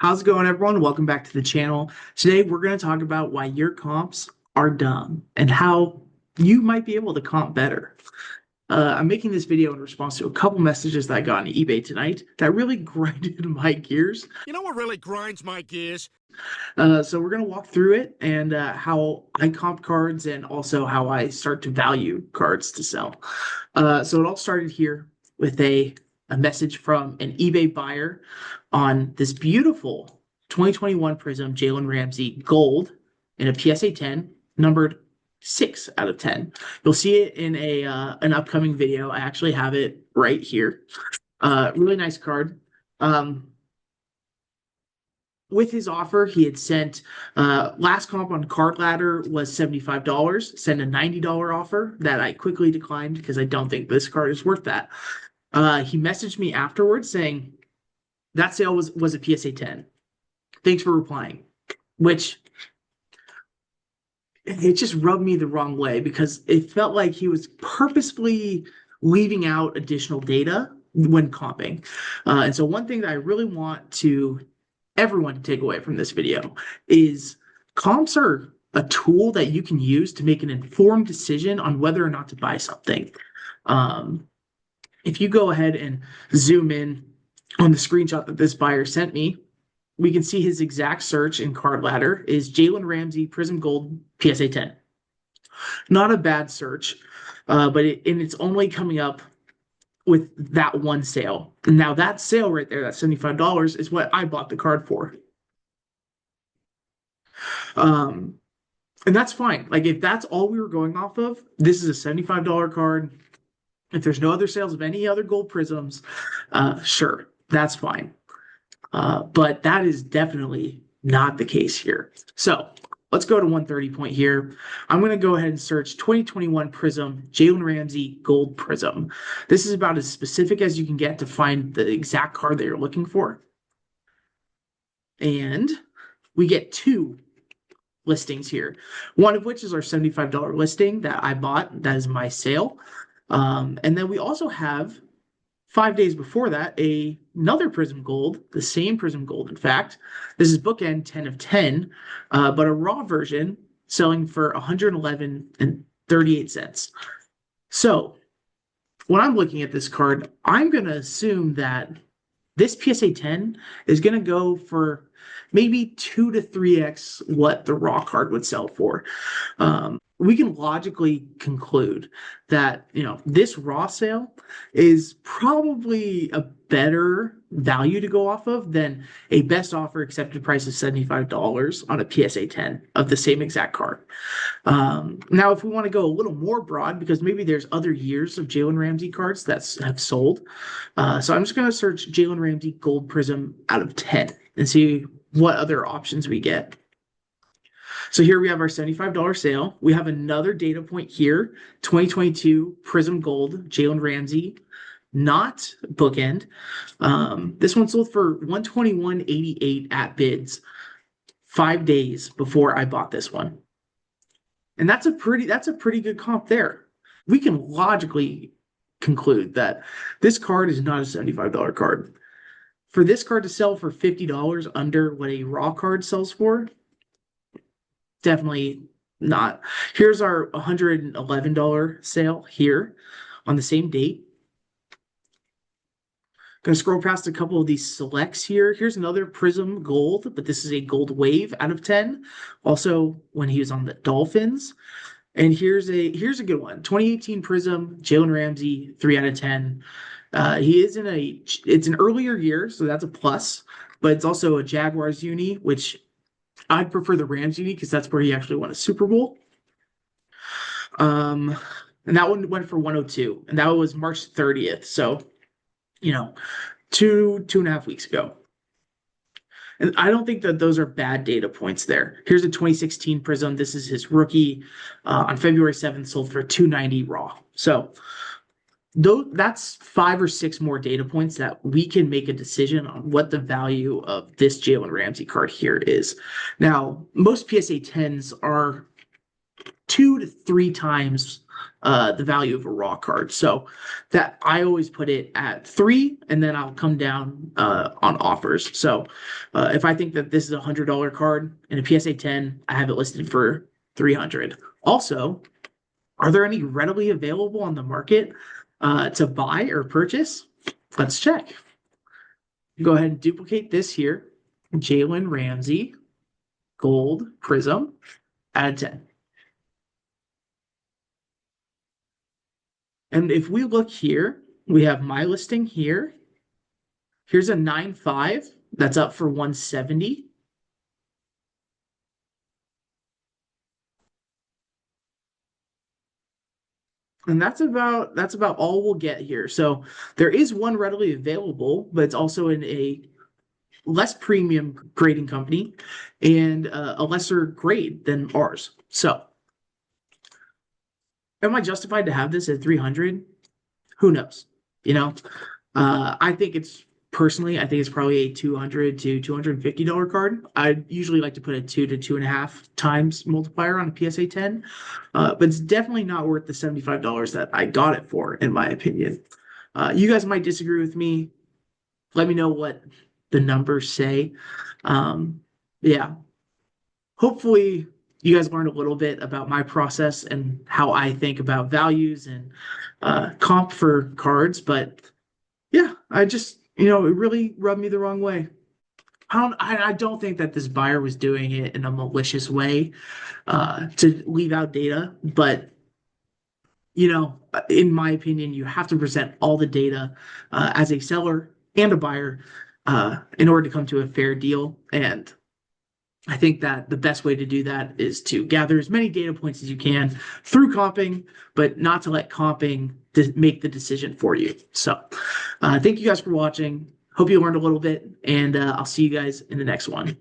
How's it going, everyone? Welcome back to the channel. Today, we're going to talk about why your comps are dumb and how you might be able to comp better. I'm making this video in response to a couple messages that I got on eBay tonight that really grinded my gears. You know what really grinds my gears? So we're going to walk through it and how I comp cards and also how I start to value cards to sell. So it all started here with a message from an eBay buyer on this beautiful 2021 Prism Jalen Ramsey Gold in a PSA 10, numbered 6 out of 10. You'll see it in an upcoming video. I actually have it right here. Really nice card. With his offer, he had sent last comp on Card Ladder was $75. Sent a $90 offer that I quickly declined because I don't think this card is worth that. He messaged me afterwards saying that sale was a PSA 10. Thanks for replying, which it just rubbed me the wrong way because it felt like he was purposefully leaving out additional data when comping. And so one thing that I really want everyone to take away from this video is comps are a tool that you can use to make an informed decision on whether or not to buy something. If you go ahead and zoom in on the screenshot that this buyer sent me, we can see his exact search in Card Ladder is Jalen Ramsey Prism Gold PSA 10. Not a bad search, but it's only coming up with that one sale. Now that sale right there, that $75 is what I bought the card for. And that's fine. Like if that's all we were going off of, this is a $75 card. If there's no other sales of any other gold prisms, sure, that's fine. But that is definitely not the case here. So let's go to 130 point here. I'm going to go ahead and search 2021 Prism Jalen Ramsey Gold Prism. This is about as specific as you can get to find the exact card that you're looking for. And we get two listings here, one of which is our $75 listing that I bought. That is my sale. And then we also have 5 days before that, another Prism Gold, the same Prism Gold, in fact. This is bookend 10 of 10, but a raw version selling for $111.38. So when I'm looking at this card, I'm going to assume that this PSA 10 is going to go for maybe 2 to 3x what the raw card would sell for. We can logically conclude that, this raw sale is probably a better value to go off of than a best offer accepted price of $75 on a PSA 10 of the same exact card. Now, if we want to go a little more broad, because maybe there's other years of Jalen Ramsey cards that have sold. So I'm just going to search Jalen Ramsey Gold Prism out of 10 and see what other options we get. So here we have our $75 sale. We have another data point here, 2022 Prism Gold, Jalen Ramsey, not bookend. This one sold for $121.88 at bids 5 days before I bought this one. And that's a pretty good comp there. We can logically conclude that this card is not a $75 card. For this card to sell for $50 under what a raw card sells for, definitely not. Here's our $111 sale here on the same date. Going to scroll past a couple of these selects here. Here's another Prism Gold, but this is a Gold Wave out of 10. Also, when he was on the Dolphins. And here's a good one. 2018 Prism, Jalen Ramsey, 3 out of 10. He is it's an earlier year, so that's a plus, but it's also a Jaguars uni, which I'd prefer the Rams uni because that's where he actually won a Super Bowl. And that one went for 102, and that was March 30th. So, 2.5 weeks ago. And I don't think that those are bad data points there. Here's a 2016 Prism. This is his rookie on February 7th, sold for $290 raw. So that's 5 or 6 more data points that we can make a decision on what the value of this Jalen Ramsey card here is. Now, most PSA 10s are 2 to 3 times the value of a raw card. So that I always put it at 3, and then I'll come down on offers. So if I think that this is $100 card in a PSA 10, I have it listed for 300. Also, are there any readily available on the market to buy or purchase? Let's check. Go ahead and duplicate this here. Jalen Ramsey, gold, prism, add 10. And if we look here, we have my listing here. Here's a 9.5 that's up for 170. And that's about all we'll get here. So there is one readily available, but it's also in a less premium grading company and a lesser grade than ours. So am I justified to have this at 300? Who knows? You know, I think it's personally, I think it's probably a $200 to $250 card. I usually like to put a 2 to 2.5 times multiplier on a PSA 10, but it's definitely not worth the $75 that I got it for, in my opinion. You guys might disagree with me. Let me know what the numbers say. Yeah, hopefully you guys learned a little bit about my process and how I think about values and comp for cards. But yeah, I just, it really rubbed me the wrong way. I don't think that this buyer was doing it in a malicious way to leave out data, but in my opinion, you have to present all the data as a seller and a buyer in order to come to a fair deal. And I think that the best way to do that is to gather as many data points as you can through comping, but not to let comping make the decision for you. So, thank you guys for watching. Hope you learned a little bit, and I'll see you guys in the next one.